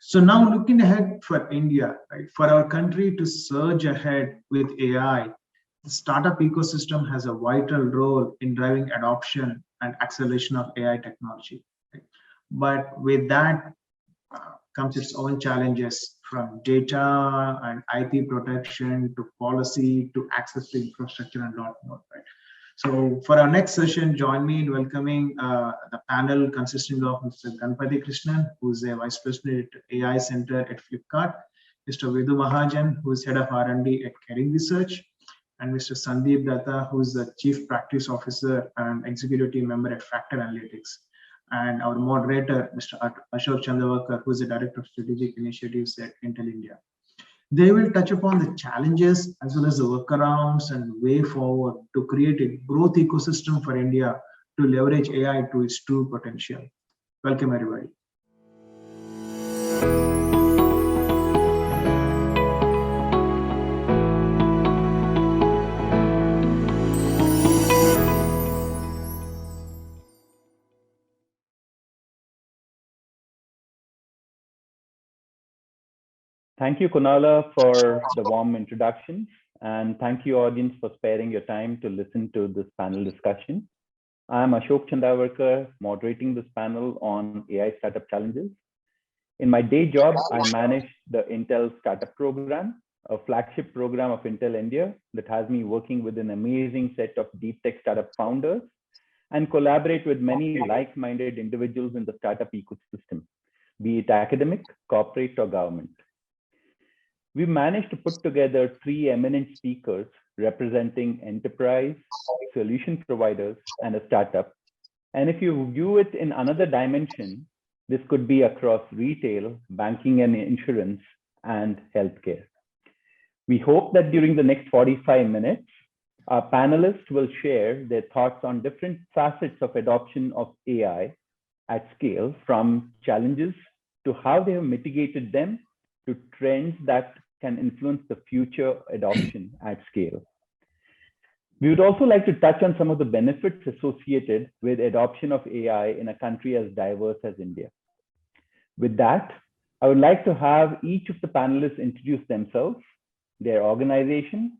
So now looking ahead for India, right, for our country to surge ahead with AI, the startup ecosystem has a vital role in driving adoption and acceleration of AI technology. Right? But with that comes its own challenges, from data and IP protection to policy to access to infrastructure and lot more. Right? So for our next session, join me in welcoming the panel consisting of Mr. Ganapathy Krishnan, who is a Vice President at AI Center at Flipkart, Mr. Vidur Mahajan, who is Head of R&D at Caring Research, and Mr. Sandeep Dutta, who is the Chief Practice Officer and Executive Team Member at Factor Analytics, and our moderator, Mr. Ashok Chandavarkar, who is the Director of Strategic Initiatives at Intel India. They will touch upon the challenges as well as the workarounds and way forward to create a growth ecosystem for India to leverage AI to its true potential. Welcome, everybody. Thank you, Kunala, for the warm introduction. And thank you, audience, for sparing your time to listen to this panel discussion. I'm Ashok Chandavarkar, moderating this panel on AI startup challenges. In my day job, I manage the Intel Startup Program, a flagship program of Intel India that has me working with an amazing set of deep tech startup founders and collaborate with many like-minded individuals in the startup ecosystem, be it academic, corporate, or government. We managed to put together 3 eminent speakers representing enterprise, solution providers, and a startup. And if you view it in another dimension, this could be across retail, banking and insurance, and healthcare. We hope that during the next 45 minutes, our panelists will share their thoughts on different facets of adoption of AI at scale, from challenges to how they have mitigated them to trends that can influence the future adoption at scale. We would also like to touch on some of the benefits associated with adoption of AI in a country as diverse as India. With that, I would like to have each of the panelists introduce themselves, their organization,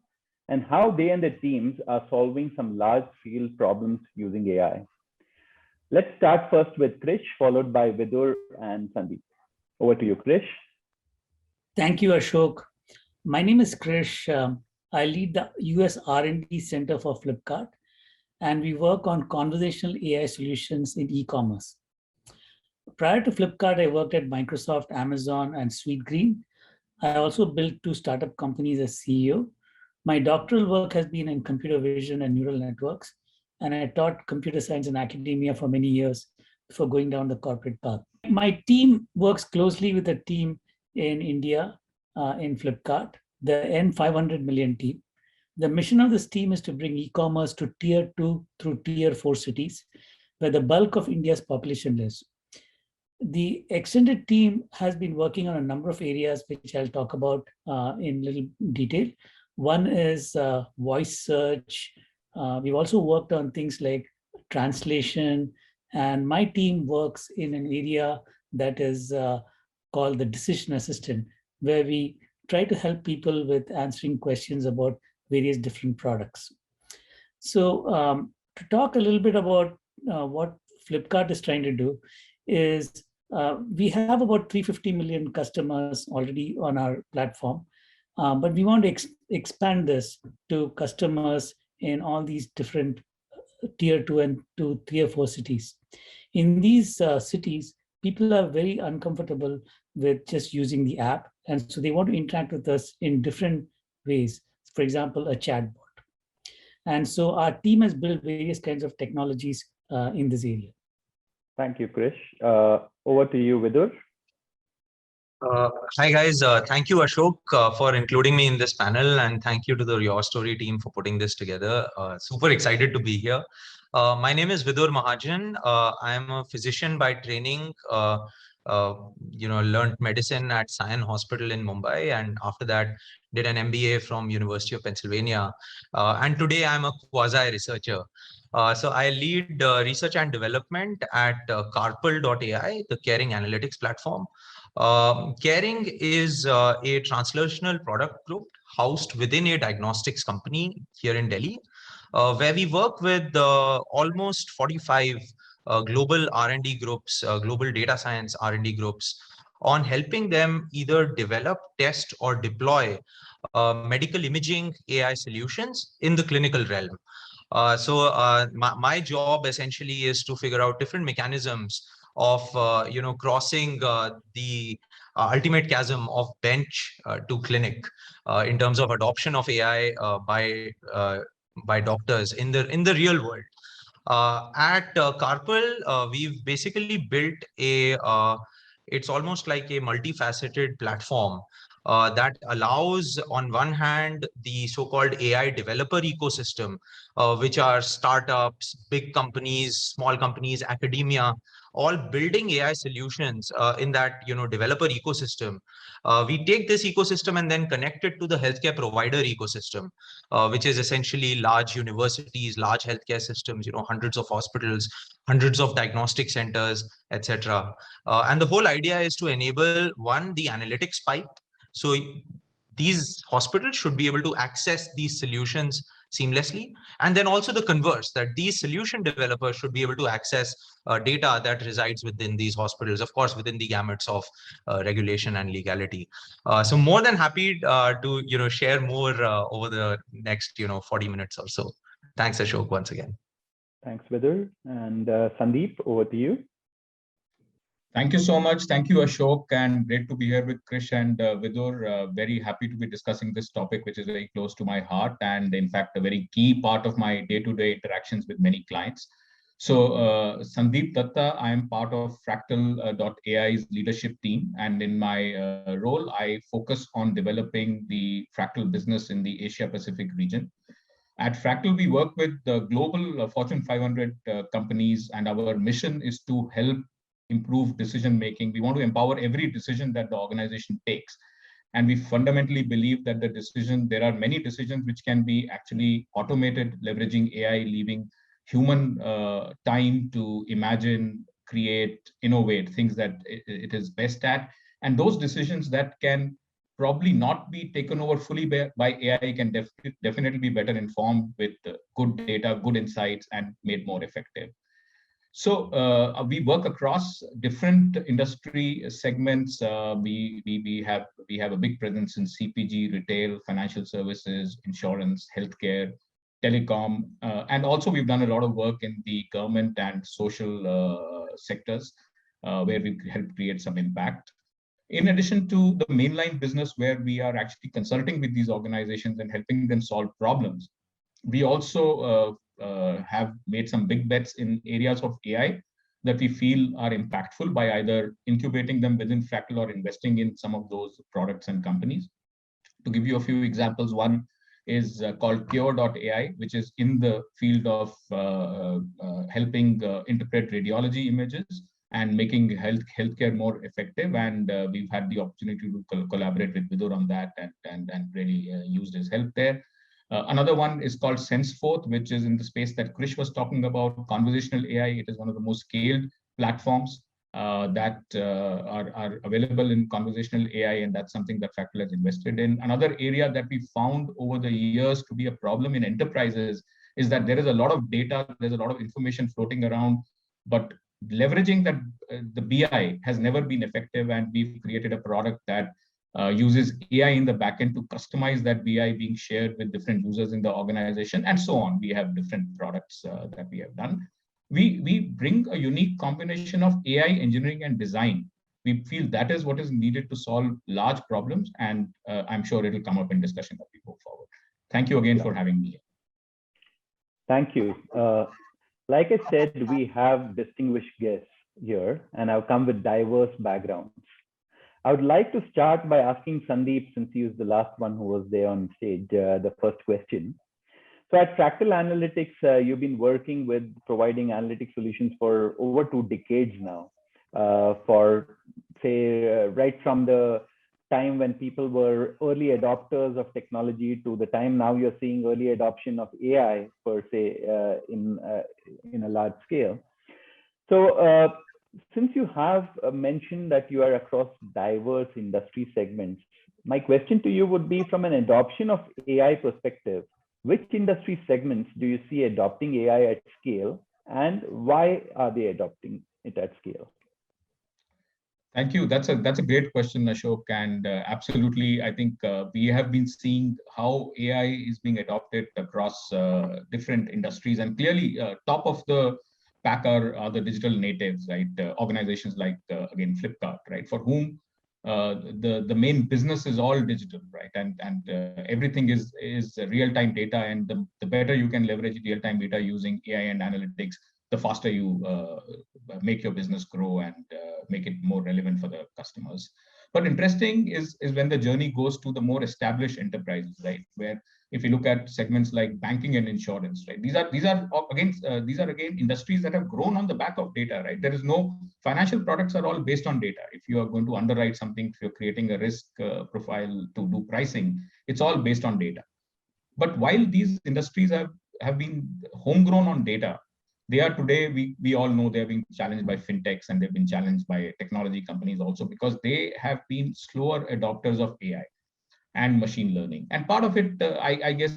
and how they and their teams are solving some large-scale problems using AI. Let's start first with Krish, followed by Vidur and Sandeep. Over to you, Krish. Thank you, Ashok. My name is Krish. I lead the US R&D Center for Flipkart, and we work on conversational AI solutions in e-commerce. Prior to Flipkart, I worked at Microsoft, Amazon, and Sweetgreen. I also built 2 startup companies as CEO. My doctoral work has been in computer vision and neural networks, and I taught computer science in academia for many years before going down the corporate path. My team works closely with a team in India, in Flipkart, the N500 million team. The mission of this team is to bring e-commerce to tier 2 through tier 4 cities, where the bulk of India's population lives. The extended team has been working on a number of areas, which I'll talk about in little detail. One is voice search. We've also worked on things like translation, and my team works in an area that is called the decision assistant, where we try to help people with answering questions about various different products. So to talk a little bit about what Flipkart is trying to do is we have about 350 million customers already on our platform, but we want to expand this to customers in all these different tier 2 and tier 4 cities. In these cities, people are very uncomfortable with just using the app, and so they want to interact with us in different ways. For example, a chatbot. And so our team has built various kinds of technologies in this area. Thank you, Krish. Over to you, Vidur. Hi guys, thank you Ashok for including me in this panel, and thank you to the Your Story team for putting this together. Super excited to be here. My name is Vidur Mahajan. I am a physician by training. Learned medicine at Sion Hospital in Mumbai, and after that did an MBA from University of Pennsylvania. And today I'm a quasi researcher. So I lead research and development at Carpal.ai, the caring analytics platform. Caring is a translational product group housed within a diagnostics company here in Delhi, where we work with almost 45 global R&D groups, global data science R&D groups, on helping them either develop, test, or deploy medical imaging AI solutions in the clinical realm. My job essentially is to figure out different mechanisms of crossing the ultimate chasm of bench to clinic in terms of adoption of AI by doctors in the real world. At Carpal, we've basically built it's almost like a multifaceted platform that allows, on one hand, the so-called AI developer ecosystem, which are startups, big companies, small companies, academia, all building AI solutions in that developer ecosystem. We take this ecosystem and then connect it to the healthcare provider ecosystem, which is essentially large universities, large healthcare systems, hundreds of hospitals, hundreds of diagnostic centers, etc. And the whole idea is to enable, one, the analytics pipe. So these hospitals should be able to access these solutions seamlessly. And then also the converse, that these solution developers should be able to access data that resides within these hospitals, of course, within the gamuts of regulation and legality. So more than happy to share more over the next 40 minutes or so. Thanks, Ashok, once again. Thanks, Vidur. And Sandeep, over to you. Thank you so much. Thank you, Ashok, and great to be here with Krish and Vidur. Very happy to be discussing this topic, which is very close to my heart, and in fact, a very key part of my day-to-day interactions with many clients. So, Sandeep Dutta, I am part of Fractal.ai's leadership team, and in my role, I focus on developing the Fractal business in the Asia-Pacific region. At Fractal, we work with the global Fortune 500 companies, and our mission is to help improve decision making. We want to empower every decision that the organization takes. And we fundamentally believe that there are many decisions which can be actually automated, leveraging AI, leaving human time to imagine, create, innovate, things that it is best at. And those decisions that can probably not be taken over fully by AI can definitely be better informed with good data, good insights, and made more effective. So we work across different industry segments. We have a big presence in CPG, retail, financial services, insurance, healthcare, telecom, and also we've done a lot of work in the government and social sectors where we help create some impact. In addition to the mainline business where we are actually consulting with these organizations and helping them solve problems, we also have made some big bets in areas of AI that we feel are impactful by either incubating them within Fractal or investing in some of those products and companies. To give you a few examples, one is called Cure.ai, which is in the field of helping interpret radiology images and making healthcare more effective. And we've had the opportunity to collaborate with Vidur on that and really used his help there. Another one is called SenseForth, which is in the space that Krish was talking about, conversational AI. It is one of the most scaled platforms that are available in conversational AI, and that's something that Fractal has invested in. Another area that we found over the years to be a problem in enterprises is that there is a lot of data, there's a lot of information floating around, but leveraging that the BI has never been effective, and we've created a product that uses AI in the backend to customize that BI being shared with different users in the organization, and so on. We have different products that we have done. We bring a unique combination of AI engineering and design. We feel that is what is needed to solve large problems, and I'm sure it'll come up in discussion as we go forward. Thank you again for having me here. Thank you. Like I said, we have distinguished guests here, and I've come with diverse backgrounds. I would like to start by asking Sandeep, since he was the last one who was there on stage, the first question. So at Fractal Analytics, you've been working with providing analytic solutions for over 2 decades now, for say, right from the time when people were early adopters of technology to the time now you're seeing early adoption of AI per se in a large scale. So since you have mentioned that you are across diverse industry segments, my question to you would be, from an adoption of AI perspective, which industry segments do you see adopting AI at scale, and why are they adopting it at scale? Thank you. That's a great question, Ashok. And absolutely, I think we have been seeing how AI is being adopted across different industries. And clearly, top of the pack are the digital natives, right? Organizations like, again, Flipkart, right? For whom the main business is all digital, right? And everything is real-time data. And the better you can leverage real-time data using AI and analytics, the faster you make your business grow and make it more relevant for the customers. But interesting is when the journey goes to the more established enterprises, right? Where if you look at segments like banking and insurance, right? These are again industries that have grown on the back of data, right? There is no financial products are all based on data. If you are going to underwrite something, if you're creating a risk profile to do pricing, it's all based on data. But while these industries have been homegrown on data, they are today, we all know they're being challenged by fintechs, and they've been challenged by technology companies also, because they have been slower adopters of AI and machine learning. And part of it, I guess,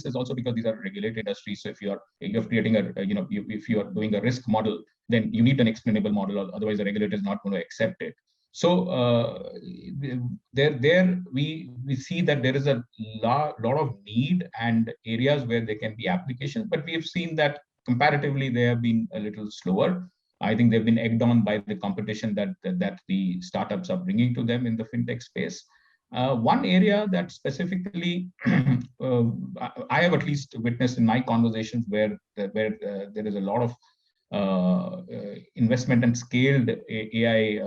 is also because these are regulated industries. So if you're creating if you are doing a risk model, then you need an explainable model, or otherwise the regulator is not going to accept it. So we see that there is a lot of need and areas where there can be applications, but we have seen that comparatively they have been a little slower. I think they've been egged on by the competition that the startups are bringing to them in the fintech space. One area that specifically I have at least witnessed in my conversations where there is a lot of investment and scaled AI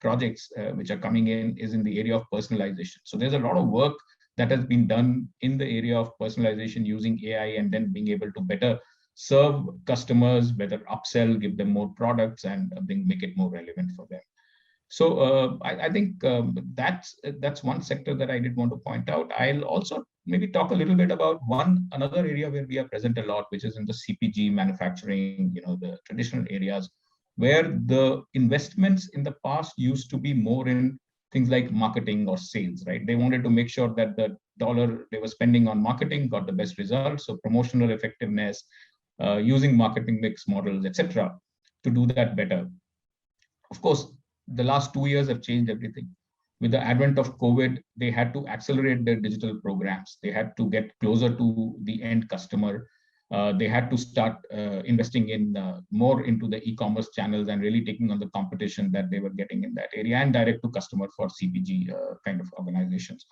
projects which are coming in is in the area of personalization. So there's a lot of work that has been done in the area of personalization using AI, and then being able to better serve customers, better upsell, give them more products, and make it more relevant for them. So I think that's one sector that I did want to point out. I'll also maybe talk a little bit about another area where we are present a lot, which is in the CPG, manufacturing, the traditional areas, where the investments in the past used to be more in things like marketing or sales, right? They wanted to make sure that the dollar they were spending on marketing got the best results. So promotional effectiveness, using marketing mix models, etc., to do that better. Of course, the last 2 years have changed everything. With the advent of COVID, they had to accelerate their digital programs. They had to get closer to the end customer. They had to start investing in more into the e-commerce channels and really taking on the competition that they were getting in that area, and direct to customer for CPG kind of organizations.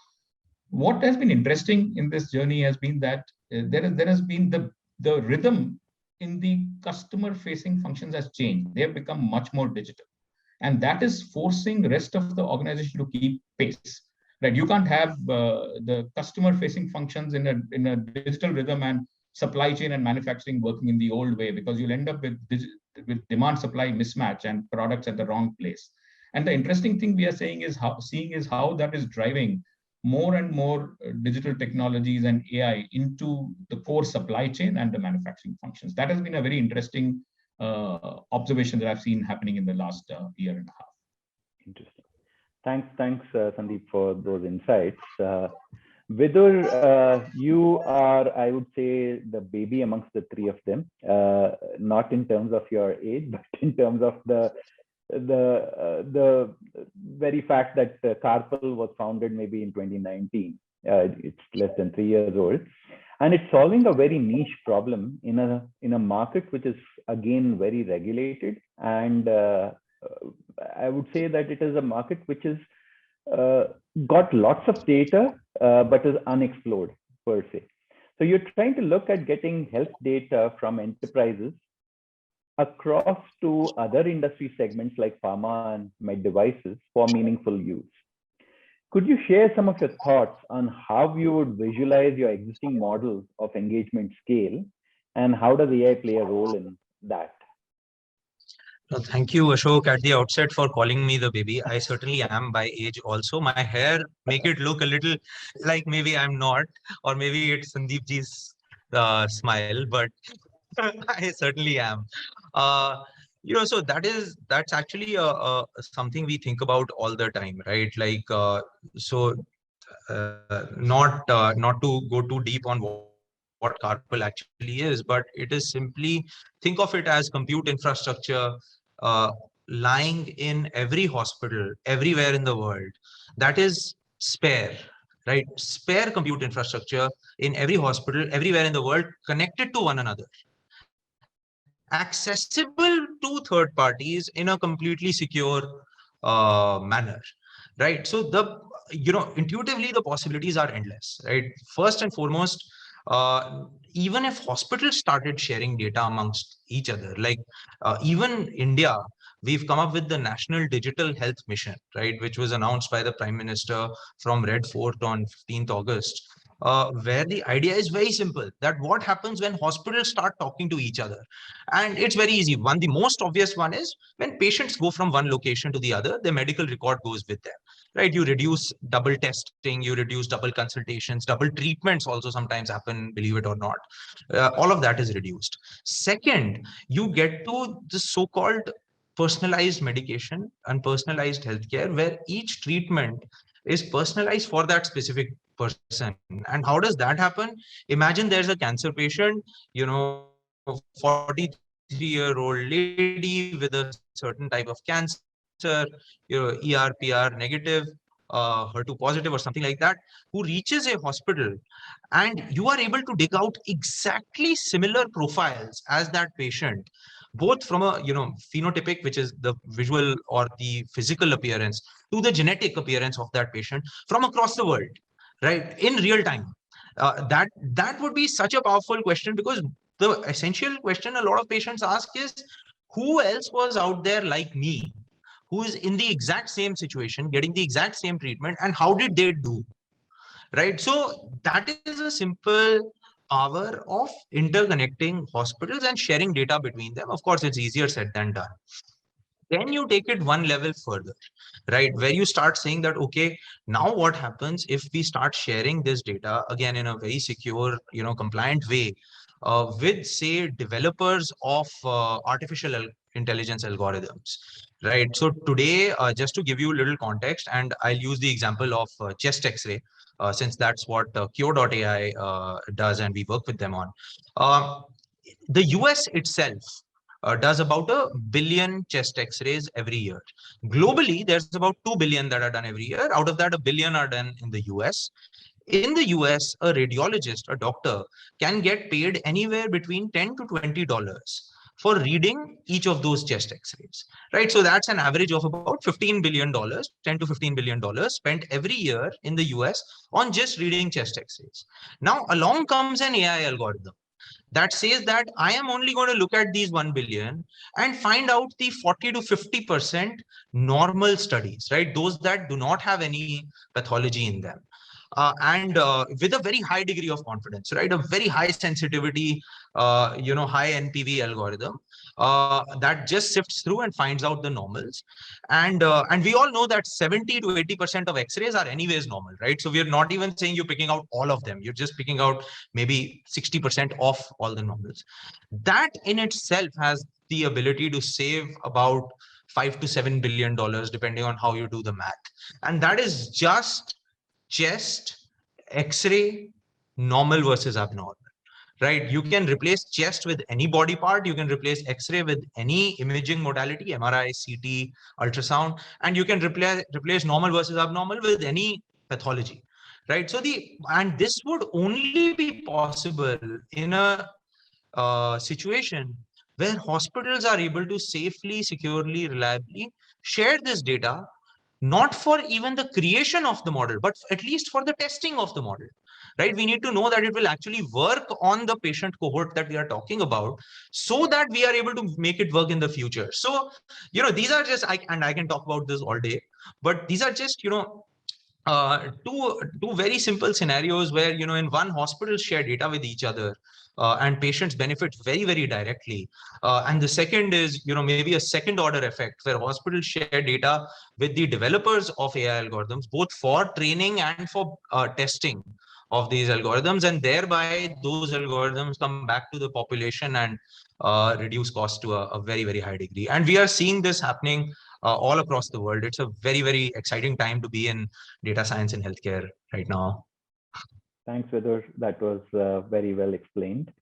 What has been interesting in this journey has been that there has been the rhythm in the customer facing functions has changed. They have become much more digital. And that is forcing the rest of the organization to keep pace. Right? You can't have the customer-facing functions in a digital rhythm and supply chain and manufacturing working in the old way, because you'll end up with demand-supply mismatch and products at the wrong place. And the interesting thing we are seeing is how that is driving more and more digital technologies and AI into the core supply chain and the manufacturing functions. That has been a very interesting observation that I've seen happening in the last year and a half. Interesting. Thanks, Sandeep, for those insights. Vidur, you are, I would say, the baby amongst the three of them, not in terms of your age, but in terms of the very fact that Carpal was founded maybe in 2019. It's less than 3 years old. And it's solving a very niche problem in a market which is, again, very regulated. And I would say that it is a market which is got lots of data, but is unexplored per se. So you're trying to look at getting health data from enterprises across to other industry segments like pharma and med devices for meaningful use. Could you share some of your thoughts on how you would visualize your existing models of engagement scale, and how does AI play a role in that? Thank you, Ashok, at the outset for calling me the baby. I certainly am by age also. My hair make it look a little like maybe I'm not, or maybe it's Sandeep ji's smile, but I certainly am. So that's actually something we think about all the time, right? Like, so not to go too deep on what carpal actually is, but it is simply, think of it as compute infrastructure uh, lying in every hospital everywhere in the world that is spare, right? Spare compute infrastructure in every hospital everywhere in the world, connected to one another, accessible to third parties in a completely secure manner, right? So intuitively the possibilities are endless, right? First and foremost, even if hospitals started sharing data amongst each other, like even India, we've come up with the National Digital Health Mission, right, which was announced by the Prime Minister from Red Fort on 15th August, where the idea is very simple, that what happens when hospitals start talking to each other. And it's very easy. The most obvious one is when patients go from one location to the other, the medical record goes with them, right? You reduce double testing, you reduce double consultations, double treatments also sometimes happen, believe it or not. All of that is reduced. Second, you get to the so-called personalized medication and personalized healthcare, where each treatment is personalized for that specific person. And how does that happen? Imagine there's a cancer patient, 43-year-old lady with a certain type of cancer, ER, PR negative, HER2 positive or something like that, who reaches a hospital, and you are able to dig out exactly similar profiles as that patient, both from a phenotypic, which is the visual or the physical appearance, to the genetic appearance of that patient from across the world, right, in real time. That would be such a powerful question, because the essential question a lot of patients ask is, who else was out there like me, who is in the exact same situation, getting the exact same treatment, and how did they do, right? So that is a simple power of interconnecting hospitals and sharing data between them. Of course, it's easier said than done. Then you take it one level further, right, where you start saying that, okay, now what happens if we start sharing this data again in a very secure, compliant way, with, say, developers of artificial intelligence algorithms, right? So today, just to give you a little context, and I'll use the example of chest X-ray, since that's what Cure.ai does, and we work with them on. The US itself does about 1 billion chest X-rays every year. Globally, there's about 2 billion that are done every year. Out of that, 1 billion are done in the US. In the US, a radiologist, a doctor, can get paid anywhere between $10 to $20 for reading each of those chest X-rays, right? So that's an average of about $15 billion, $10 to $15 billion spent every year in the US on just reading chest X-rays. Now, along comes an AI algorithm that says that I am only going to look at these 1 billion and find out the 40 to 50% normal studies, right? Those that do not have any pathology in them. And with a very high degree of confidence, right? A very high sensitivity, high NPV algorithm that just sifts through and finds out the normals. And we all know that 70 to 80% of X-rays are anyways normal, right? So we're not even saying you're picking out all of them. You're just picking out maybe 60% of all the normals. That in itself has the ability to save about $5 to $7 billion, depending on how you do the math. And that is just chest X-ray, normal versus abnormal, right? You can replace chest with any body part. You can replace X-ray with any imaging modality, MRI, CT, ultrasound, and you can replace normal versus abnormal with any pathology, right? So and this would only be possible in a situation where hospitals are able to safely, securely, reliably share this data, not for even the creation of the model, but at least for the testing of the model, right? We need to know that it will actually work on the patient cohort that we are talking about, so that we are able to make it work in the future. So, these are just, and I can talk about this all day, but these are just, two very simple scenarios where, in one, hospitals share data with each other, and patients benefit very, very directly. And the second is, maybe a second order effect where hospitals share data with the developers of AI algorithms, both for training and for testing of these algorithms, and thereby those algorithms come back to the population and reduce cost to a very, very high degree. And we are seeing this happening all across the world. It's a very, very exciting time to be in data science and healthcare right now. Thanks, Vidur. That was very well explained.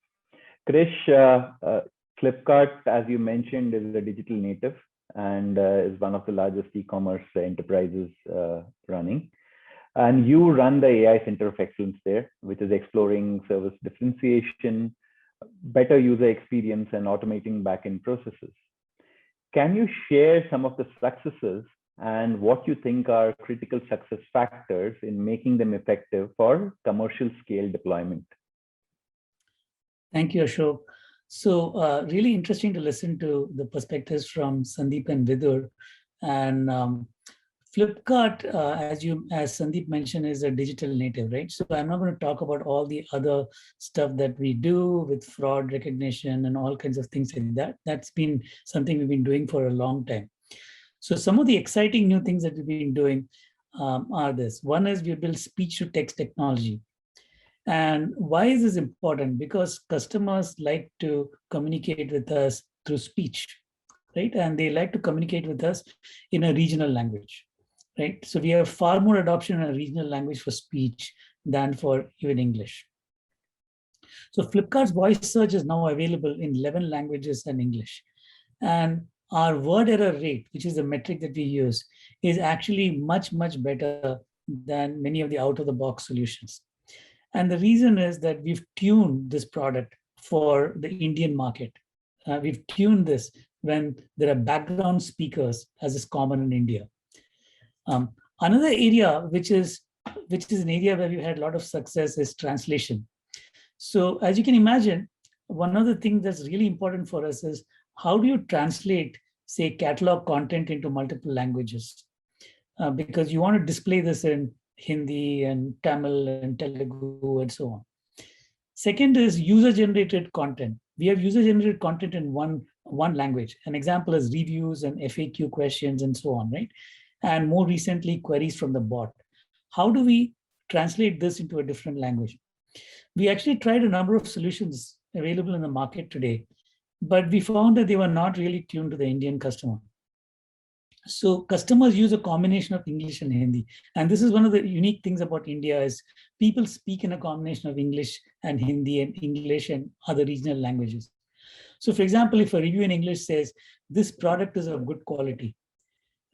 Krish, Flipkart, as you mentioned, is a digital native and is one of the largest e-commerce enterprises running. And you run the AI Center of Excellence there, which is exploring service differentiation, better user experience, and automating back-end processes. Can you share some of the successes and what you think are critical success factors in making them effective for commercial scale deployment? Thank you, Ashok. So really interesting to listen to the perspectives from Sandeep and Vidur. And Flipkart, as Sandeep mentioned, is a digital native, right? So I'm not going to talk about all the other stuff that we do with fraud recognition and all kinds of things like that. That's been something we've been doing for a long time. So some of the exciting new things that we've been doing are this. One is we build speech-to-text technology. And why is this important? Because customers like to communicate with us through speech, right? And they like to communicate with us in a regional language, right? So we have far more adoption in a regional language for speech than for even English. So Flipkart's voice search is now available in 11 languages and English. And our word error rate, which is the metric that we use, is actually much, much better than many of the out-of-the-box solutions. And the reason is that we've tuned this product for the Indian market. We've tuned this when there are background speakers, as is common in India. Another area, which is an area where we've had a lot of success, is translation. So as you can imagine, one of the things that's really important for us is how do you translate, say, catalog content into multiple languages? Because you want to display this in Hindi and Tamil and Telugu and so on. Second is user-generated content. We have user-generated content in one language. An example is reviews and FAQ questions and so on, right? And more recently, queries from the bot. How do we translate this into a different language? We actually tried a number of solutions available in the market today, but we found that they were not really tuned to the Indian customer. So customers use a combination of English and Hindi. And this is one of the unique things about India is people speak in a combination of English and Hindi and English and other regional languages. So for example, if a review in English says, this product is of good quality,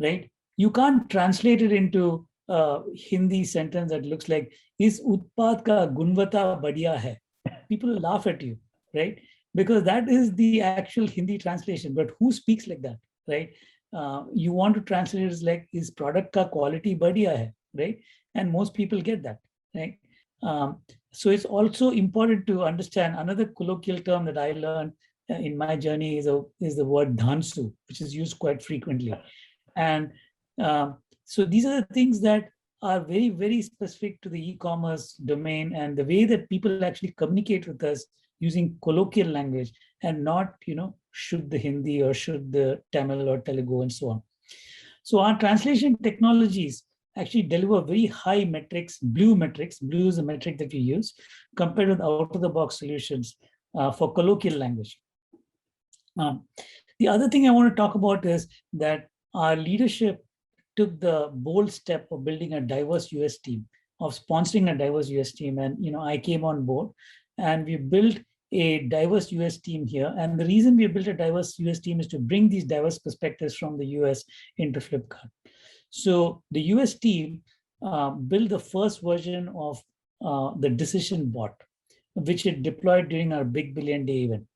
right? You can't translate it into a Hindi sentence that looks like, is utpad ka gunvata badhiya hai? People laugh at you, right? Because that is the actual Hindi translation, but who speaks like that, right? You want to translate it as like, is product ka quality badhiya hai, right? And most people get that, right? So it's also important to understand another colloquial term that I learned in my journey is the word dhansu, which is used quite frequently. And so these are the things that are very, very specific to the e-commerce domain and the way that people actually communicate with us using colloquial language and not, should the Hindi or should the Tamil or Telugu and so on. So our translation technologies actually deliver very high metrics, blue metrics. Blue is the metric that we use compared with out-of-the-box solutions for colloquial language. The other thing I want to talk about is that our leadership took the bold step of building a diverse US team, of sponsoring a diverse US team. And, I came on board and we built a diverse US team here. And the reason we built a diverse US team is to bring these diverse perspectives from the US into Flipkart. So the US team built the first version of the decision bot, which it deployed during our Big Billion Day event.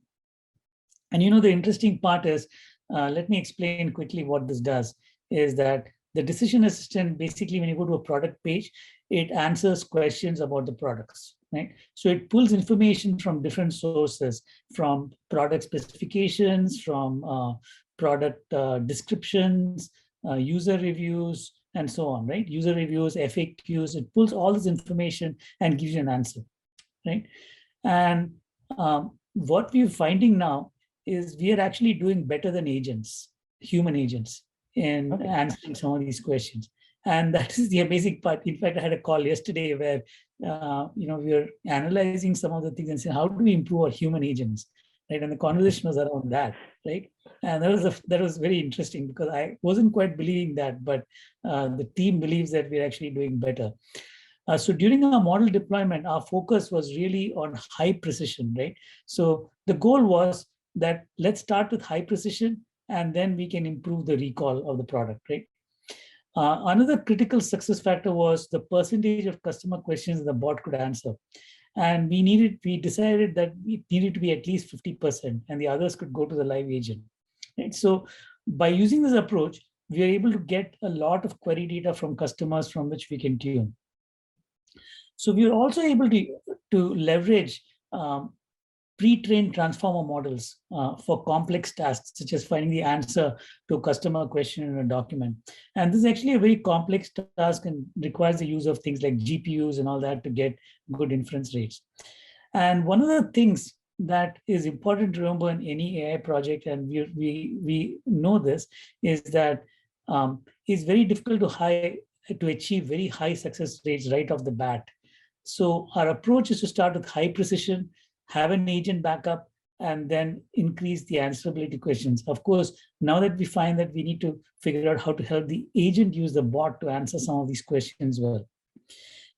And the interesting part is, let me explain quickly what this does, is that the decision assistant, basically when you go to a product page, it answers questions about the products, right? So it pulls information from different sources, from product specifications, from product descriptions, user reviews, and so on, right? User reviews, FAQs, it pulls all this information and gives you an answer, right? And what we're finding now is we are actually doing better than agents, human agents, in answering some of these questions. And that is the amazing part. In fact, I had a call yesterday where we were analyzing some of the things and saying, how do we improve our human agents, right? And the conversation was around that, right? And that was very interesting because I wasn't quite believing that, but the team believes that we're actually doing better. So during our model deployment, our focus was really on high precision, right? So the goal was that let's start with high precision and then we can improve the recall of the product, right? Another critical success factor was the percentage of customer questions the bot could answer. And we decided that it needed to be at least 50% and the others could go to the live agent. Right? So by using this approach, we are able to get a lot of query data from customers from which we can tune. So we are also able to leverage pre-trained transformer models for complex tasks, such as finding the answer to a customer question in a document. And this is actually a very complex task and requires the use of things like GPUs and all that to get good inference rates. And one of the things that is important to remember in any AI project, and we know this, is that it's very difficult to achieve very high success rates right off the bat. So our approach is to start with high precision, have an agent backup, and then increase the answerability questions. Of course, now that we find that we need to figure out how to help the agent use the bot to answer some of these questions well.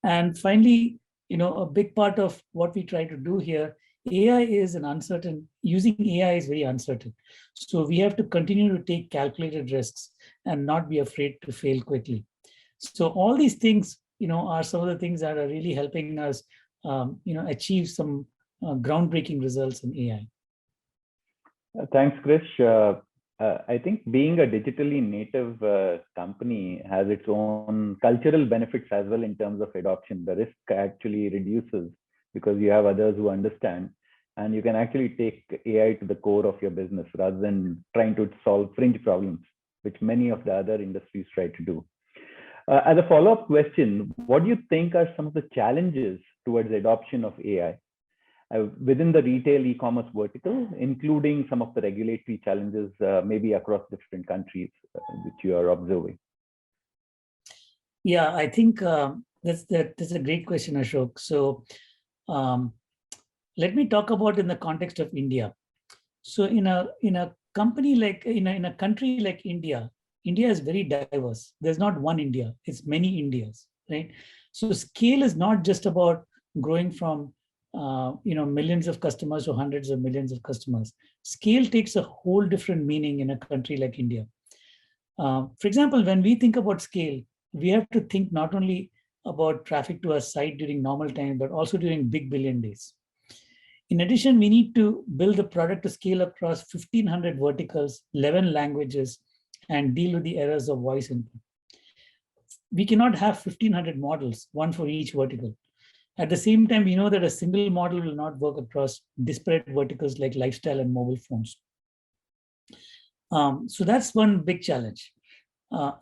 And finally, a big part of what we try to do here, using AI is very uncertain. So we have to continue to take calculated risks and not be afraid to fail quickly. So all these things, are some of the things that are really helping us, achieve some groundbreaking results in AI. Thanks, Krish. I think being a digitally native company has its own cultural benefits as well in terms of adoption. The risk actually reduces because you have others who understand, and you can actually take AI to the core of your business rather than trying to solve fringe problems, which many of the other industries try to do. As a follow-up question, what do you think are some of the challenges towards adoption of AI within the retail e-commerce vertical, including some of the regulatory challenges maybe across different countries which you are observing? Yeah, I think that's a great question, Ashok. So let me talk about in the context of India. So in a company like in a country like India, India is very diverse. There's not one India, it's many Indias, right? So scale is not just about growing from millions of customers to hundreds of millions of customers. Scale takes a whole different meaning in a country like India. For example, when we think about scale, we have to think not only about traffic to our site during normal time, but also during big billion days. In addition, we need to build the product to scale across 1,500 verticals, 11 languages, and deal with the errors of voice input. We cannot have 1,500 models, one for each vertical. At the same time, we know that a single model will not work across disparate verticals like lifestyle and mobile phones. So that's one big challenge.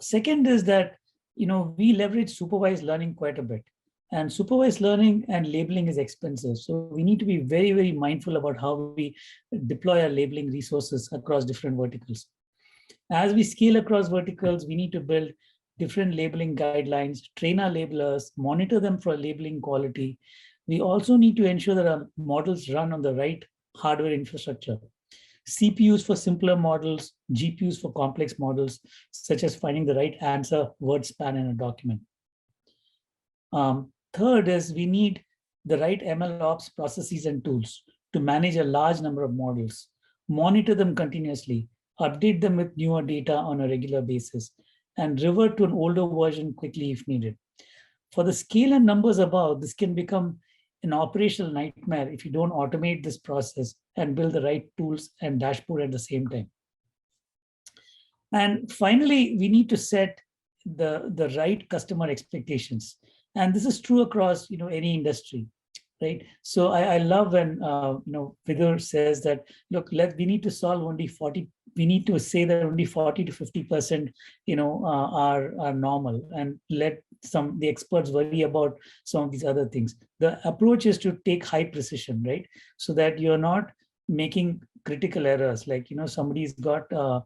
Second is that we leverage supervised learning quite a bit. And supervised learning and labeling is expensive. So we need to be very, very mindful about how we deploy our labeling resources across different verticals. As we scale across verticals, we need to build different labeling guidelines, train our labelers, monitor them for labeling quality. We also need to ensure that our models run on the right hardware infrastructure. CPUs for simpler models, GPUs for complex models, such as finding the right answer word span in a document. Third is we need the right MLOps processes and tools to manage a large number of models, monitor them continuously, update them with newer data on a regular basis, and revert to an older version quickly if needed. For the scale and numbers above, this can become an operational nightmare if you don't automate this process and build the right tools and dashboard at the same time. And finally, we need to set the right customer expectations. And this is true across any industry, right? So I love when Vidur says that, look, we need to solve only 40. We need to say that only 40 to 50%, are normal, and let the experts worry about some of these other things. The approach is to take high precision, right? So that you're not making critical errors. Like somebody's got a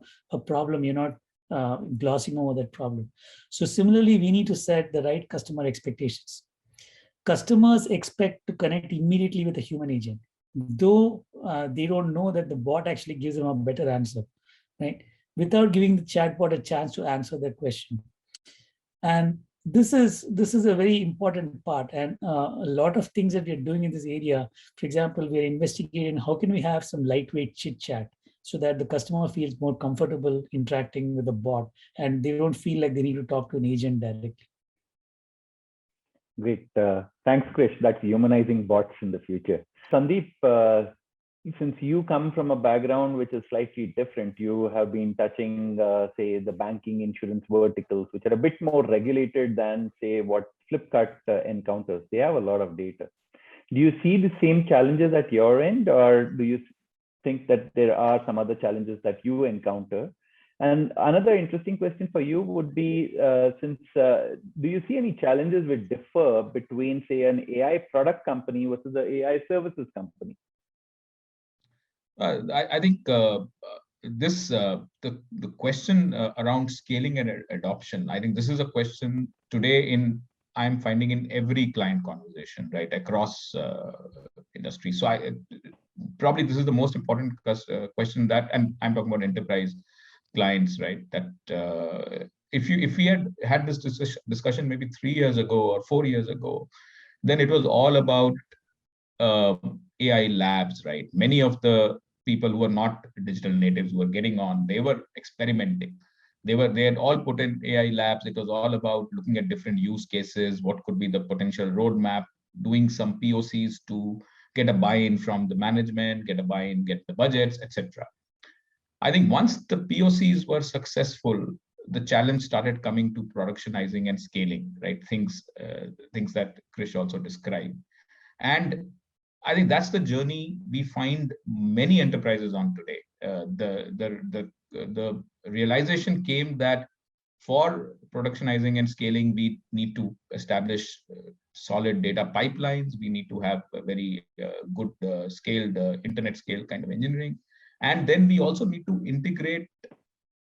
problem, you're not glossing over that problem. So similarly, we need to set the right customer expectations. Customers expect to connect immediately with a human agent, though they don't know that the bot actually gives them a better answer, right? Without giving the chatbot a chance to answer their question. And this is a very important part, and a lot of things that we're doing in this area. For example, we're investigating how can we have some lightweight chit chat so that the customer feels more comfortable interacting with the bot and they don't feel like they need to talk to an agent directly. Great. Thanks, Krish. That's humanizing bots in the future. Sandeep, since you come from a background which is slightly different, you have been touching, say, the banking insurance verticals, which are a bit more regulated than, say, what Flipkart encounters. They have a lot of data. Do you see the same challenges at your end, or do you think that there are some other challenges that you encounter? And another interesting question for you would be, do you see any challenges which differ between, say, an AI product company versus an AI services company? I think the question around scaling and adoption, I think this is a question today I'm finding in every client conversation, right, across industry. So probably this is the most important question that, and I'm talking about enterprise clients, right, that if we had this discussion maybe 3 years ago or 4 years ago, then it was all about AI labs, right? Many of the people who were not digital natives who were getting on, they were experimenting. They had all put in AI labs. It was all about looking at different use cases, what could be the potential roadmap, doing some POCs to get a buy-in from the management, get the budgets, etc. I think once the POCs were successful, the challenge started coming to productionizing and scaling, right? Things that Krish also described. And I think that's the journey we find many enterprises on today. The realization came that for productionizing and scaling, we need to establish solid data pipelines. We need to have a very good scaled internet scale kind of engineering. And then we also need to integrate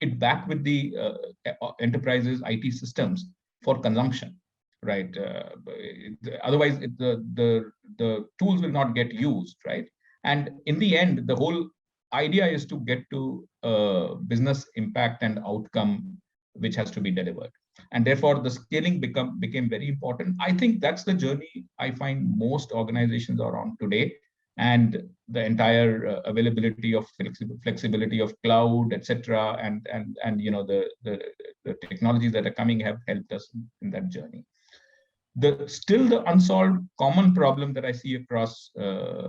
it back with the enterprises' IT systems for consumption, right? Otherwise, the tools will not get used, right? And in the end, the whole idea is to get to business impact and outcome, which has to be delivered. And therefore, the scaling became very important. I think that's the journey I find most organizations are on today. And the entire availability of flexibility of cloud, etc., and the technologies that are coming have helped us in that journey. Still the unsolved common problem that I see across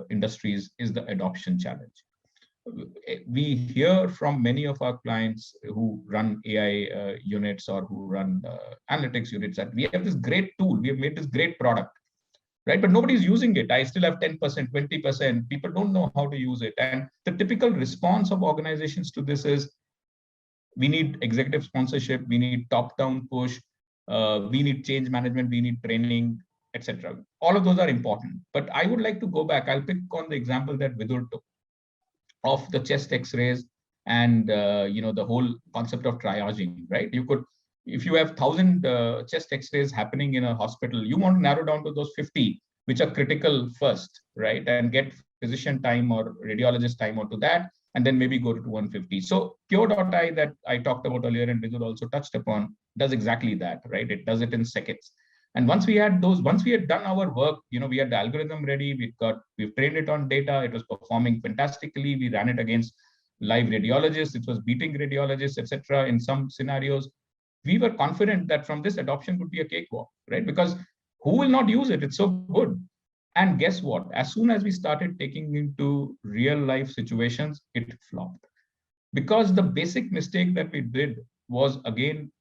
industries is the adoption challenge. We hear from many of our clients who run AI units or who run analytics units that we have this great tool, we have made this great product, right? But nobody's using it. I still have 10%, 20%. People don't know how to use it. And the typical response of organizations to this is, we need executive sponsorship, we need top-down push, we need change management, we need training, etc. All of those are important. But I would like to go back. I'll pick on the example that Vidur took of the chest X-rays and the whole concept of triaging, right? You could, if you have 1,000 chest X-rays happening in a hospital, you want to narrow down to those 50, which are critical first, right? And get physician time or radiologist time onto that, and then maybe go to 150. So Cure.ai that I talked about earlier and Vidur also touched upon does exactly that, right? It does it in seconds. And once we had done our work, we had the algorithm ready, we've trained it on data, it was performing fantastically, we ran it against live radiologists, it was beating radiologists, etc. in some scenarios. We were confident that from this adoption would be a cakewalk, right? Because who will not use it? It's so good. And guess what? As soon as we started taking into real life situations, it flopped. Because the basic mistake that we did was, again,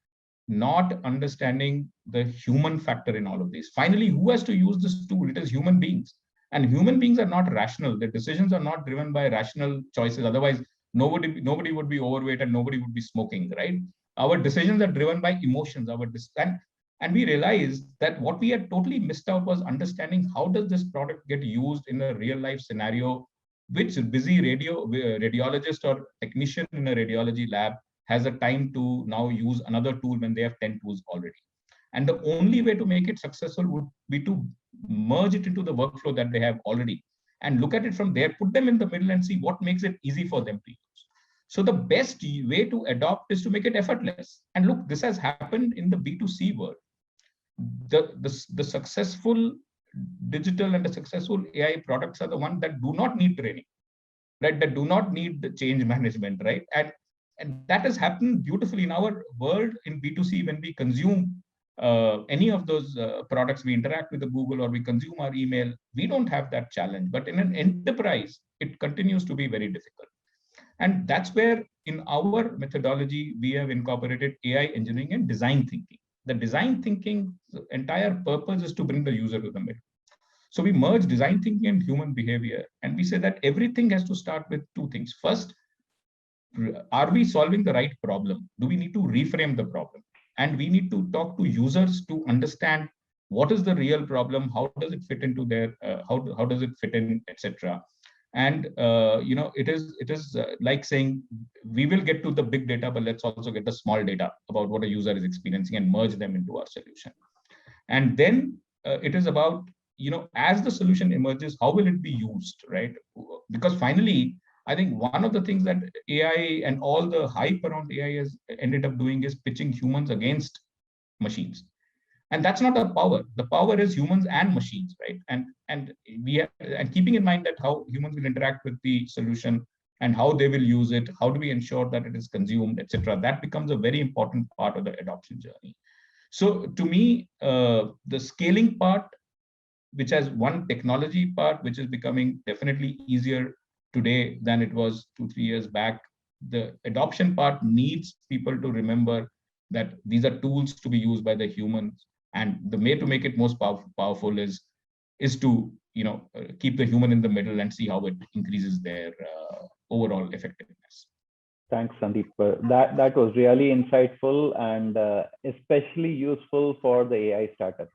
not understanding the human factor in all of this. Finally, who has to use this tool? It is human beings. And human beings are not rational. Their decisions are not driven by rational choices. Otherwise, nobody would be overweight and nobody would be smoking, right? Our decisions are driven by emotions. And we realized that what we had totally missed out was understanding how does this product get used in a real life scenario, which busy radiologist or technician in a radiology lab has a time to now use another tool when they have 10 tools already. And the only way to make it successful would be to merge it into the workflow that they have already and look at it from there, put them in the middle and see what makes it easy for them to use. So the best way to adopt is to make it effortless. And look, this has happened in the B2C world. The successful digital and the successful AI products are the ones that do not need training, right? That do not need the change management, right? And that has happened beautifully in our world in B2C. When we consume any of those products, we interact with the Google or we consume our email, we don't have that challenge. But in an enterprise, it continues to be very difficult. And that's where in our methodology, we have incorporated AI engineering and design thinking. The design thinking, the entire purpose is to bring the user to the middle. So we merge design thinking and human behavior. And we say that everything has to start with two things. First, are we solving the right problem? Do we need to reframe the problem? And we need to talk to users to understand what is the real problem, how does it fit into their, how does it fit in, etc. And it is like saying we will get to the big data, but let's also get the small data about what a user is experiencing and merge them into our solution. And then it is about, as the solution emerges, how will it be used, right? Because finally, I think one of the things that AI and all the hype around AI has ended up doing is pitching humans against machines. And that's not our power. The power is humans and machines, right? And keeping in mind that how humans will interact with the solution and how they will use it, how do we ensure that it is consumed, etc. That becomes a very important part of the adoption journey. So to me, the scaling part, which has one technology part, which is becoming definitely easier today than it was 2-3 years back. The adoption part needs people to remember that these are tools to be used by the humans, and the way to make it most powerful is to keep the human in the middle and see how it increases their overall effectiveness. Thanks, Sandeep. That was really insightful and especially useful for the AI startups.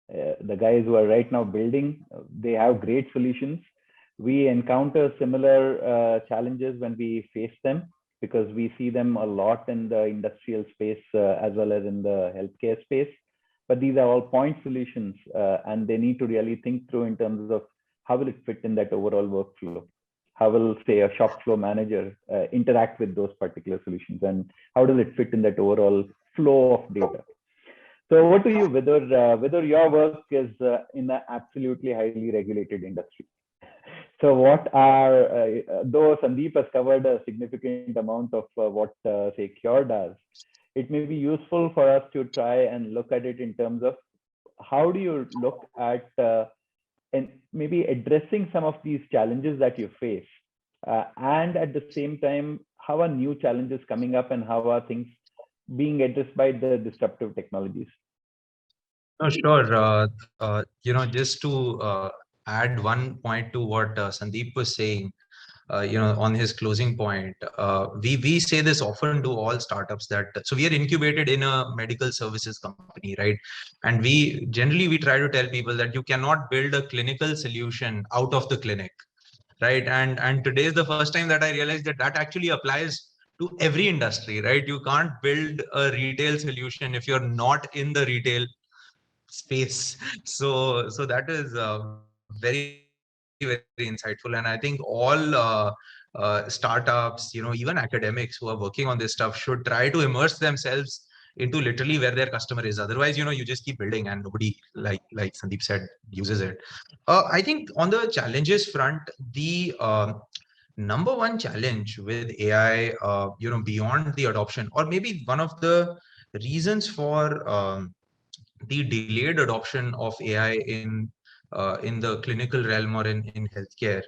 The guys who are right now building, they have great solutions. We encounter similar challenges when we face them, because we see them a lot in the industrial space as well as in the healthcare space. But these are all point solutions, and they need to really think through in terms of how will it fit in that overall workflow. How will, say, a shop floor manager interact with those particular solutions, and how does it fit in that overall flow of data? So over to you, Vidur, your work is in an absolutely highly regulated industry. So what are, though Sandeep has covered a significant amount of what, say, Cure does, it may be useful for us to try and look at it in terms of how do you look at and maybe addressing some of these challenges that you face, and at the same time, how are new challenges coming up and how are things being addressed by the disruptive technologies? Oh, sure. Just to add one point to what Sandeep was saying, on his closing point, we say this often to all startups that, so we are incubated in a medical services company, right? And we try to tell people that you cannot build a clinical solution out of the clinic, right? And today is the first time that I realized that actually applies to every industry, right? You can't build a retail solution if you're not in the retail space. So that is very, very insightful. And I think all startups, even academics who are working on this stuff should try to immerse themselves into literally where their customer is. Otherwise, you just keep building and nobody, like Sandeep said, uses it. I think on the challenges front, the number one challenge with AI, beyond the adoption, or maybe one of the reasons for the delayed adoption of AI in the clinical realm or in healthcare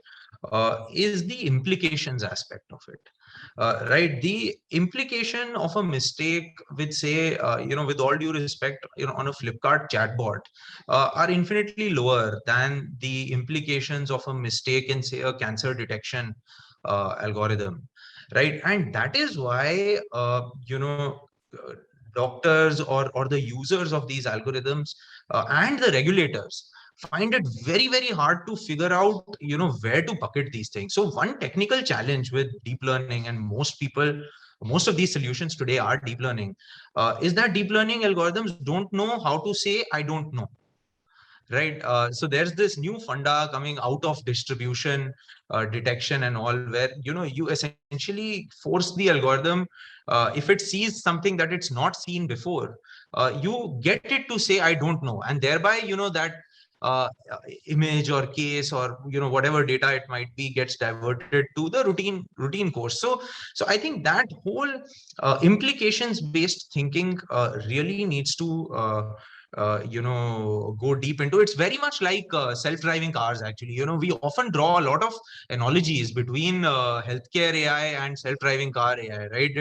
is the implications aspect of it. Right, the implication of a mistake with, say, with all due respect, on a Flipkart chatbot are infinitely lower than the implications of a mistake in, say, a cancer detection algorithm, right? And that is why doctors or the users of these algorithms and the regulators find it very, very hard to figure out, where to bucket these things. So one technical challenge with deep learning, and most people most of these solutions today are deep learning, is that deep learning algorithms don't know how to say, I don't know. Right. So there's this new funda coming out of distribution, detection and all, where, you essentially force the algorithm, if it sees something that it's not seen before, you get it to say, I don't know. And thereby, that uh, image or case or, whatever data it might be gets diverted to the routine course. So I think that whole implications based thinking really needs to go deep into. It's very much like self-driving cars. Actually, we often draw a lot of analogies between healthcare AI and self-driving car AI, right?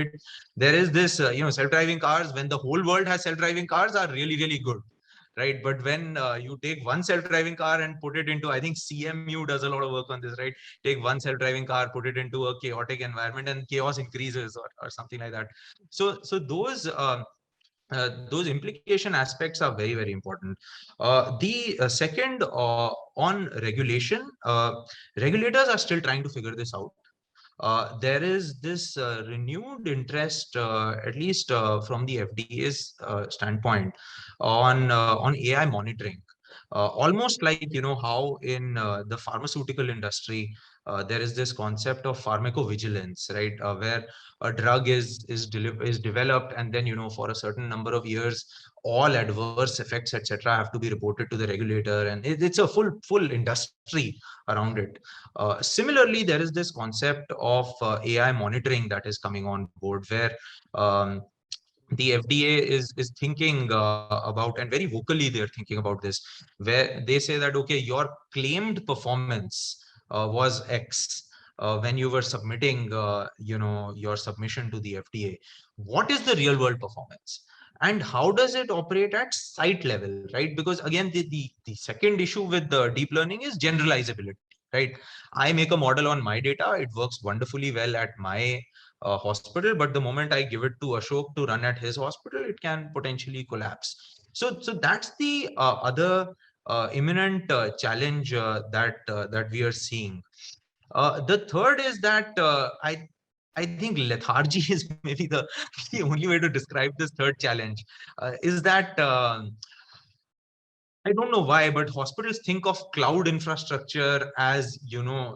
There is this self-driving cars, when the whole world has self-driving cars, are really, really good, right? But when you take one self-driving car and put it into, I think CMU does a lot of work on this, right? Take one self-driving car, put it into a chaotic environment, and chaos increases, or something like that. So those implication aspects are very, very important. The second, on regulation, regulators are still trying to figure this out. There is this renewed interest, at least from the FDA's standpoint, on AI monitoring. Almost like, how in the pharmaceutical industry, there is this concept of pharmacovigilance, right? Where a drug is developed, and then, for a certain number of years, all adverse effects, etc., have to be reported to the regulator, and it's a full industry around it. Similarly, there is this concept of AI monitoring that is coming on board, where um, the FDA is thinking about, and very vocally they're thinking about this, where they say that, okay, your claimed performance was X when you were submitting, your submission to the FDA. What is the real world performance? And how does it operate at site level, right? Because again, the second issue with the deep learning is generalizability, right? I make a model on my data, it works wonderfully well at my hospital, but the moment I give it to Ashok to run at his hospital, it can potentially collapse. So that's the other imminent challenge that we are seeing. The third is that I think lethargy is maybe the only way to describe this third challenge. Is that I don't know why, but hospitals think of cloud infrastructure as,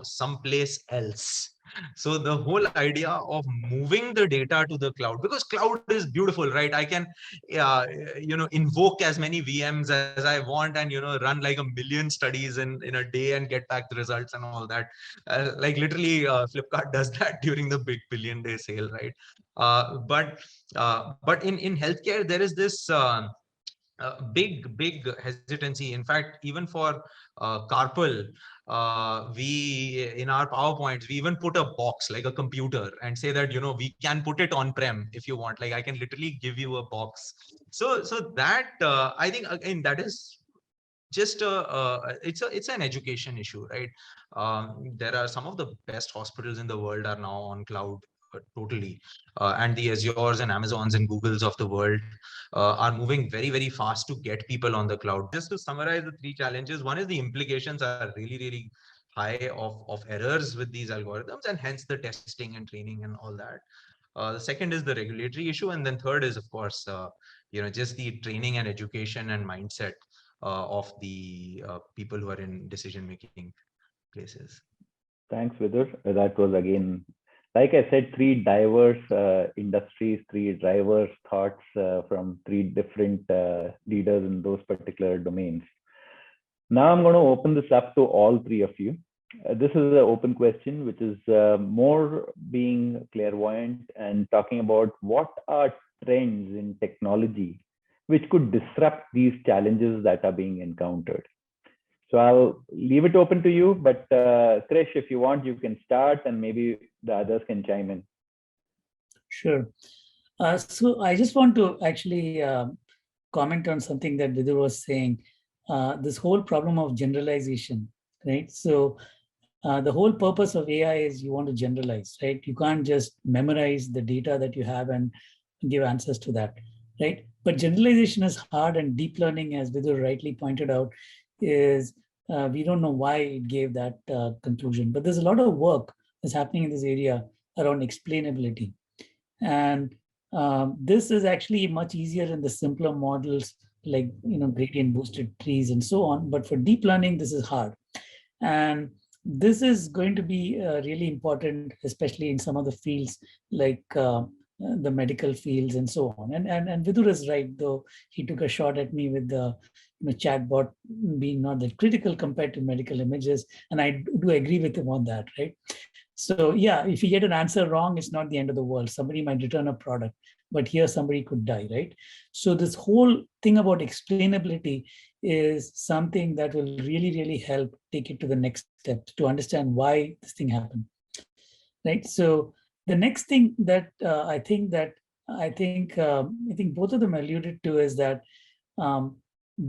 someplace else. So the whole idea of moving the data to the cloud, because cloud is beautiful, right? I can, invoke as many VMs as I want, and, run like a million studies in a day and get back the results and all that. Like literally, Flipkart does that during the big billion day sale, right? But in healthcare, there is this big hesitancy. In fact, even for carpal, we, in our PowerPoints, we even put a box like a computer and say that, we can put it on prem if you want. Like, I can literally give you a box. So that I think, again, that is just it's an education issue, right? There are some of the best hospitals in the world are now on cloud, totally, and the Azures and Amazons and Googles of the world are moving very, very fast to get people on the cloud. Just to summarize the three challenges: one is the implications are really, really high of errors with these algorithms, and hence the testing and training and all that. The second is the regulatory issue, and then third is, of course, just the training and education and mindset of the people who are in decision-making places. Thanks, Vidur. That was, again, like I said, three diverse industries, three diverse thoughts from three different leaders in those particular domains. Now I'm going to open this up to all three of you. This is an open question, which is more being clairvoyant and talking about what are trends in technology which could disrupt these challenges that are being encountered. So I'll leave it open to you, but Krish, if you want, you can start and maybe the others can chime in. Sure. So I just want to actually comment on something that Vidur was saying, this whole problem of generalization, right? So the whole purpose of AI is you want to generalize, right? You can't just memorize the data that you have and give answers to that, right? But generalization is hard, and deep learning, as Vidur rightly pointed out, is we don't know why it gave that conclusion. But there's a lot of work that's happening in this area around explainability. And this is actually much easier in the simpler models like gradient boosted trees and so on. But for deep learning, this is hard. And this is going to be really important, especially in some of the fields like the medical fields and so on. And Vidur is right, though he took a shot at me with the chatbot being not that critical compared to medical images. And I do agree with him on that, right? So yeah, if you get an answer wrong, it's not the end of the world. Somebody might return a product, but here somebody could die, right? So this whole thing about explainability is something that will really, really help take it to the next step to understand why this thing happened, right? So the next thing that I think both of them alluded to is that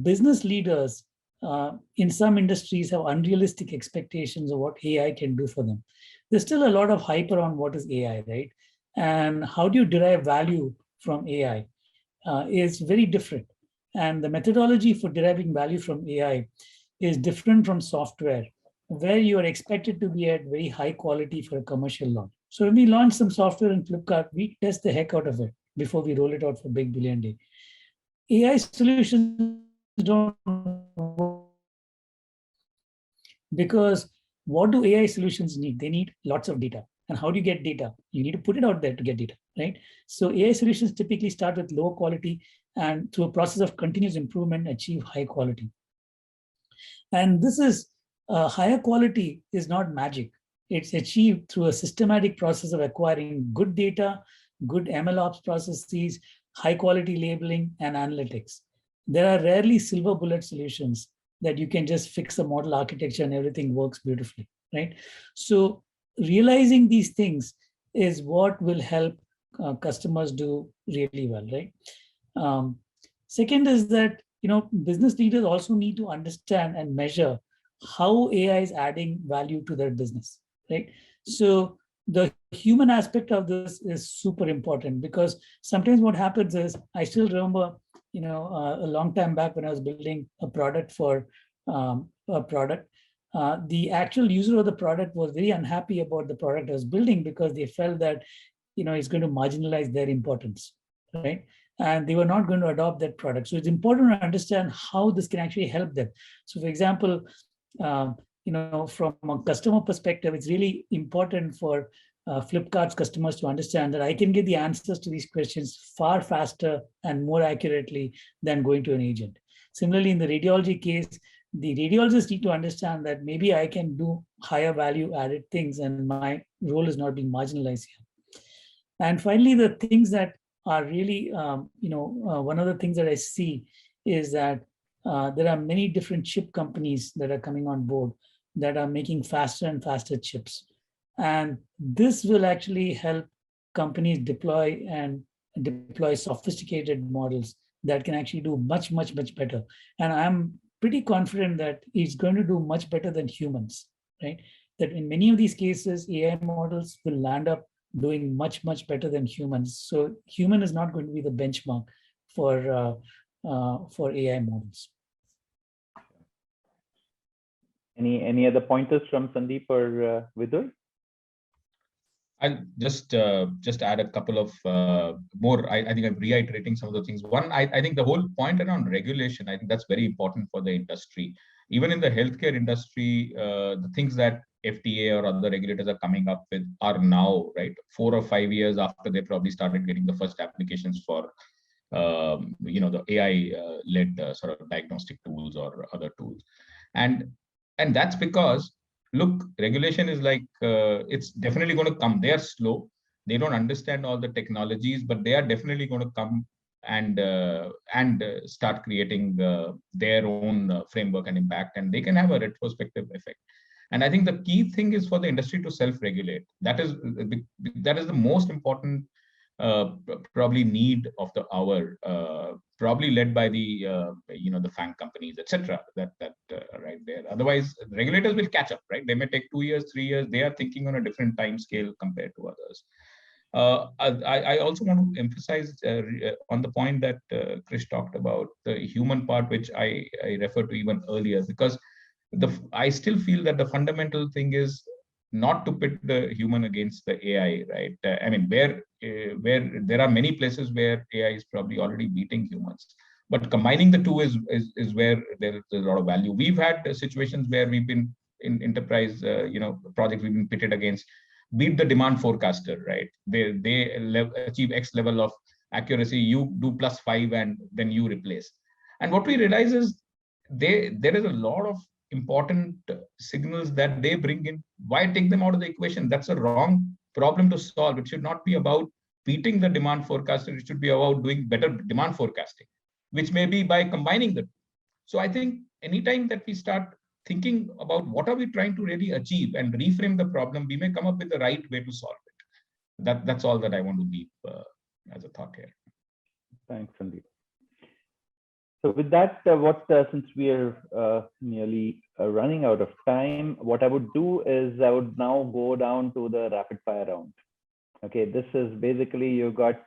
business leaders in some industries have unrealistic expectations of what AI can do for them. There's still a lot of hype around what is AI, right? And how do you derive value from AI is very different. And the methodology for deriving value from AI is different from software, where you are expected to be at very high quality for a commercial launch. So when we launch some software in Flipkart, we test the heck out of it before we roll it out for big billion day. AI solutions don't work, because what do AI solutions need? They need lots of data. And how do you get data? You need to put it out there to get data, right? So AI solutions typically start with low quality and through a process of continuous improvement, achieve high quality. And this is higher quality is not magic. It's achieved through a systematic process of acquiring good data, good MLOps processes, high quality labeling, and analytics. There are rarely silver bullet solutions that you can just fix a model architecture and everything works beautifully, right? So realizing these things is what will help customers do really well, right? Second is that business leaders also need to understand and measure how AI is adding value to their business, right? So the human aspect of this is super important, because sometimes what happens is, I still remember, a long time back when I was building a product for a product, the actual user of the product was very unhappy about the product I was building, because they felt that, it's going to marginalize their importance, right? And they were not going to adopt that product. So it's important to understand how this can actually help them. So for example, from a customer perspective, it's really important for Flipkart's customers to understand that I can get the answers to these questions far faster and more accurately than going to an agent. Similarly, in the radiology case, the radiologists need to understand that maybe I can do higher value added things and my role is not being marginalized here. And finally, the things that are really, one of the things that I see is that there are many different chip companies that are coming on board that are making faster and faster chips. And this will actually help companies deploy sophisticated models that can actually do much, much, much better. And I'm pretty confident that it's going to do much better than humans, right? That in many of these cases, AI models will land up doing much, much better than humans. So human is not going to be the benchmark for AI models. Any other pointers from Sandeep or Vidur? I'll just add a couple of more. I think I'm reiterating some of the things. One, I think the whole point around regulation, I think that's very important for the industry. Even in the healthcare industry, the things that FDA or other regulators are coming up with are now, right, 4 or 5 years after they probably started getting the first applications for, the AI-led sort of diagnostic tools or other tools. And that's because, look, regulation is like, it's definitely going to come. They are slow. They don't understand all the technologies, but they are definitely going to come and start creating their own framework and impact, and they can have a retrospective effect. And I think the key thing is for the industry to self-regulate. That is the most important probably need of the hour, probably led by the the FANG companies, etc. That right there. Otherwise, the regulators will catch up, right? They may take 2 years, 3 years. They are thinking on a different time scale compared to others. I also want to emphasize on the point that Krish talked about, the human part, which I referred to even earlier, because I still feel that the fundamental thing is not to pit the human against the AI, right? I mean, where there are many places where AI is probably already beating humans, but combining the two is where there's a lot of value. We've had situations where we've been in enterprise, projects we've been pitted against, beat the demand forecaster, right? They achieve X level of accuracy, you do +5 and then you replace. And what we realize is there is a lot of important signals that they bring in. Why take them out of the equation? That's a wrong problem to solve. It should not be about beating the demand forecaster. It should be about doing better demand forecasting, which may be by combining the two. So I think anytime that we start thinking about what are we trying to really achieve and reframe the problem, we may come up with the right way to solve it. That's all that I want to leave as a thought here. Thanks, Sandeep. So with that, since we are nearly running out of time, what I would do is I would now go down to the rapid fire round. Okay, this is basically you got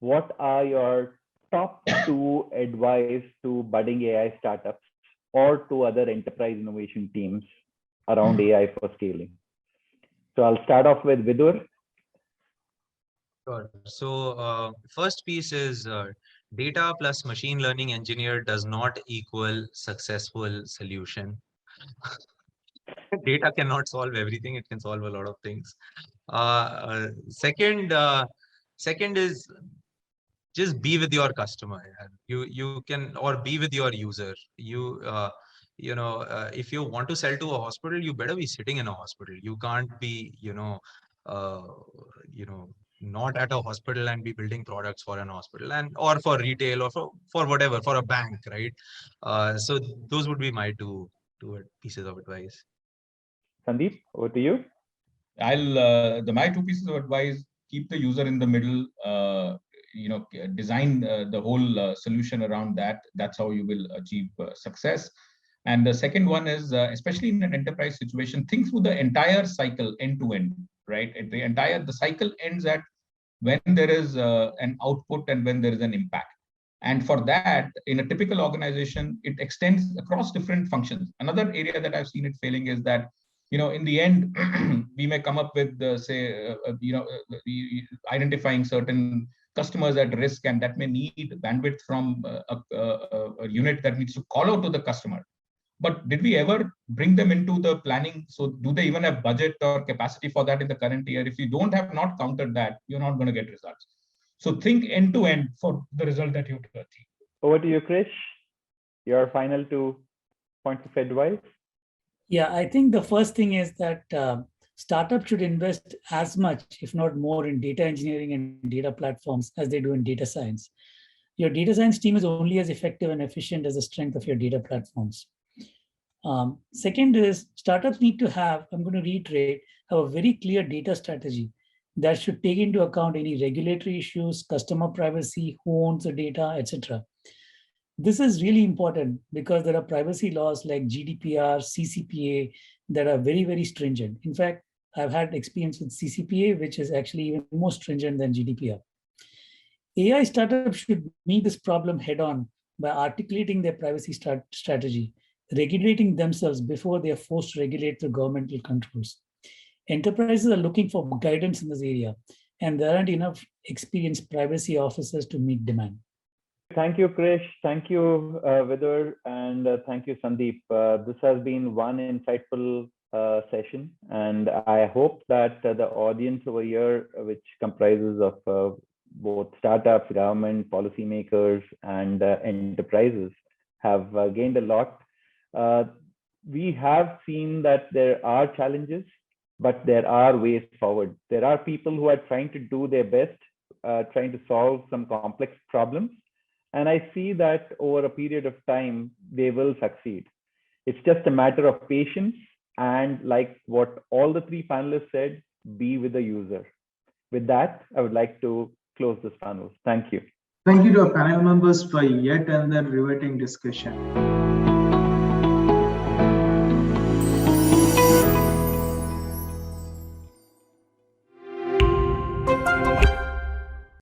what are your top 2 advice to budding AI startups or to other enterprise innovation teams around AI for scaling? So I'll start off with Vidur. Sure. So first piece is data plus machine learning engineer does not equal successful solution. Data cannot solve everything. It can solve a lot of things. Second is just be with your customer. You can, or be with your user. If you want to sell to a hospital, you better be sitting in a hospital. You can't be, not at a hospital and be building products for an hospital or for retail or for whatever, for a bank, right? So those would be my two pieces of advice. Sandeep, over to you. My 2 pieces of advice: keep the user in the middle. Design the whole solution around that. That's how you will achieve success. And the second one is, especially in an enterprise situation, think through the entire cycle end to end, right? The cycle ends at when there is an output and when there is an impact. And for that, in a typical organization, it extends across different functions. Another area that I've seen it failing is that, in the end, we may come up with, identifying certain customers at risk, and that may need bandwidth from a unit that needs to call out to the customer. But did we ever bring them into the planning? So do they even have budget or capacity for that in the current year? If you don't have not counted that, you're not going to get results. So think end to end for the result that you have to achieve. Over to you, Krish. Your final 2 points of advice. Yeah, I think the first thing is that startups should invest as much, if not more, in data engineering and data platforms as they do in data science. Your data science team is only as effective and efficient as the strength of your data platforms. Second is startups need to have, I'm going to reiterate, have a very clear data strategy that should take into account any regulatory issues, customer privacy, who owns the data, etc. This is really important because there are privacy laws like GDPR, CCPA that are very, very stringent. In fact, I've had experience with CCPA, which is actually even more stringent than GDPR. AI startups should meet this problem head on by articulating their privacy strategy, regulating themselves before they are forced to regulate through governmental controls. Enterprises are looking for guidance in this area, and there aren't enough experienced privacy officers to meet demand. Thank you, Krish. Thank you, Vidur, and thank you, Sandeep. This has been one insightful session, and I hope that the audience over here, which comprises of both startups, government, policymakers, and enterprises, have gained a lot. We have seen that there are challenges, but there are ways forward. There are people who are trying to do their best, trying to solve some complex problems. And I see that over a period of time, they will succeed. It's just a matter of patience. And like what all the 3 panelists said, be with the user. With that, I would like to close this panel. Thank you. Thank you to our panel members for yet another riveting discussion.